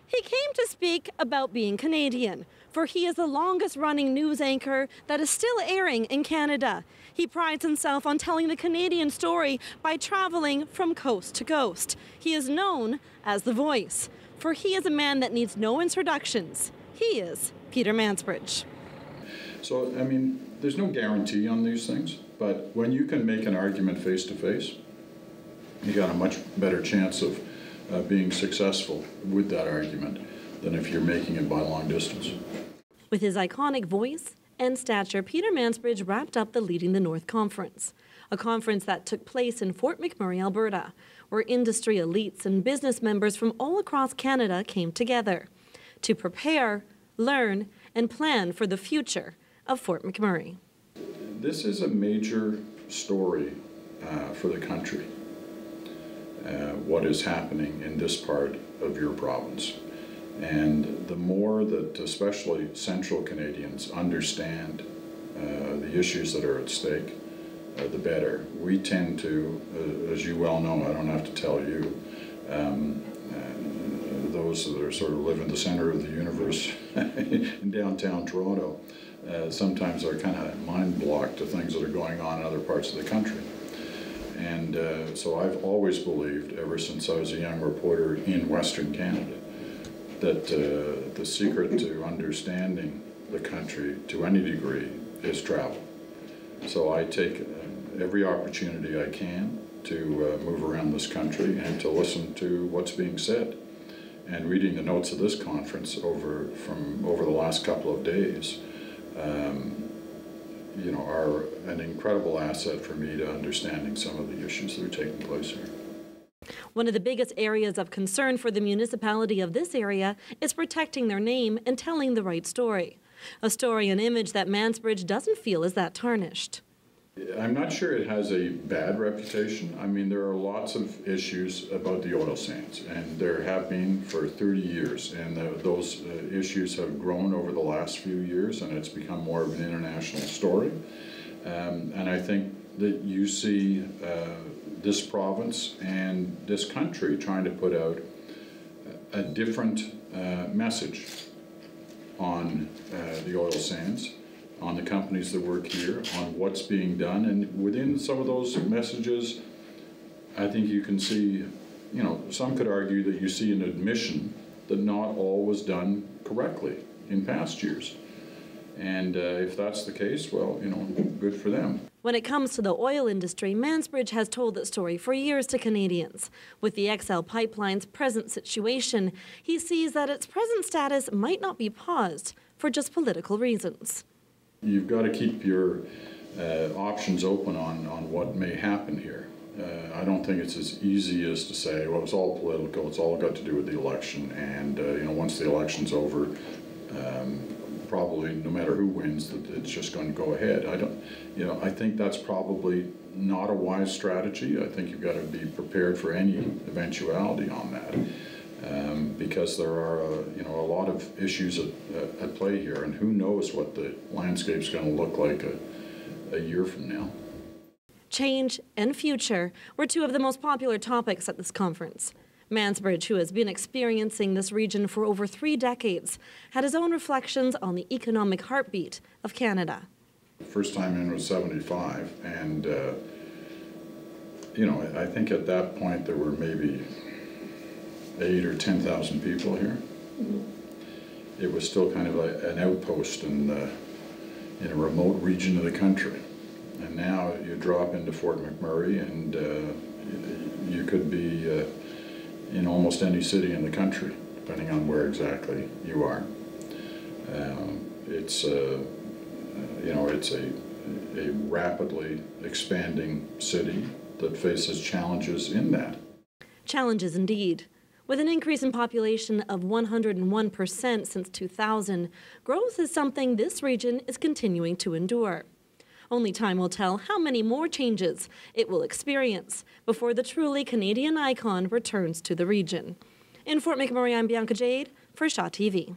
He came to speak about being Canadian, for he is the longest-running news anchor that is still airing in Canada. He prides himself on telling the Canadian story by traveling from coast to coast. He is known as The Voice, for he is a man that needs no introductions. He is Peter Mansbridge. So, I mean, there's no guarantee on these things, but when you can make an argument face-to-face, you got a much better chance of being successful with that argument than if you're making it by long distance. With his iconic voice and stature, Peter Mansbridge wrapped up the Leading the North conference, a conference that took place in Fort McMurray, Alberta, where industry elites and business members from all across Canada came together to prepare, learn, and plan for the future of Fort McMurray. This is a major story for the country. What is happening in this part of your province. And the more that especially central Canadians understand the issues that are at stake, the better. We tend to, as you well know, I don't have to tell you, those that are sort of live in the center of the universe in downtown Toronto, sometimes are kind of mind blocked to things that are going on in other parts of the country. And so I've always believed, ever since I was a young reporter in Western Canada, that the secret to understanding the country to any degree is travel. So I take every opportunity I can to move around this country and to listen to what's being said. And reading the notes of this conference over the last couple of days, are an incredible asset for me to understanding some of the issues that are taking place here. One of the biggest areas of concern for the municipality of this area is protecting their name and telling the right story. A story and image that Mansbridge doesn't feel is that tarnished. I'm not sure it has a bad reputation. I mean, there are lots of issues about the oil sands, and there have been for 30 years, and those issues have grown over the last few years, and it's become more of an international story. And I think that you see this province and this country trying to put out a different message on the oil sands, on the companies that work here, on what's being done. And within some of those messages, I think you can see, some could argue that you see an admission that not all was done correctly in past years. And if that's the case, well, good for them. When it comes to the oil industry, Mansbridge has told that story for years to Canadians. With the XL Pipeline's present situation, he sees that its present status might not be paused for just political reasons. You've got to keep your options open on what may happen here. I don't think it's as easy as to say, well, it's all political, it's all got to do with the election, and once the election's over, probably no matter who wins, that it's just going to go ahead. I think that's probably not a wise strategy. I think you've got to be prepared for any eventuality on that. Because there are a lot of issues at play here, and who knows what the landscape's going to look like a year from now. Change and future were two of the most popular topics at this conference. Mansbridge, who has been experiencing this region for over 3 decades, had his own reflections on the economic heartbeat of Canada. First time in was 75, and I think at that point there were maybe 8,000 or 10,000 people here. It was still kind of an outpost in a remote region of the country. And now you drop into Fort McMurray, and you could be in almost any city in the country, depending on where exactly you are. It's a rapidly expanding city that faces challenges in that. Challenges indeed. With an increase in population of 101% since 2000, growth is something this region is continuing to endure. Only time will tell how many more changes it will experience before the truly Canadian icon returns to the region. In Fort McMurray, I'm Bianca Jade for Shaw TV.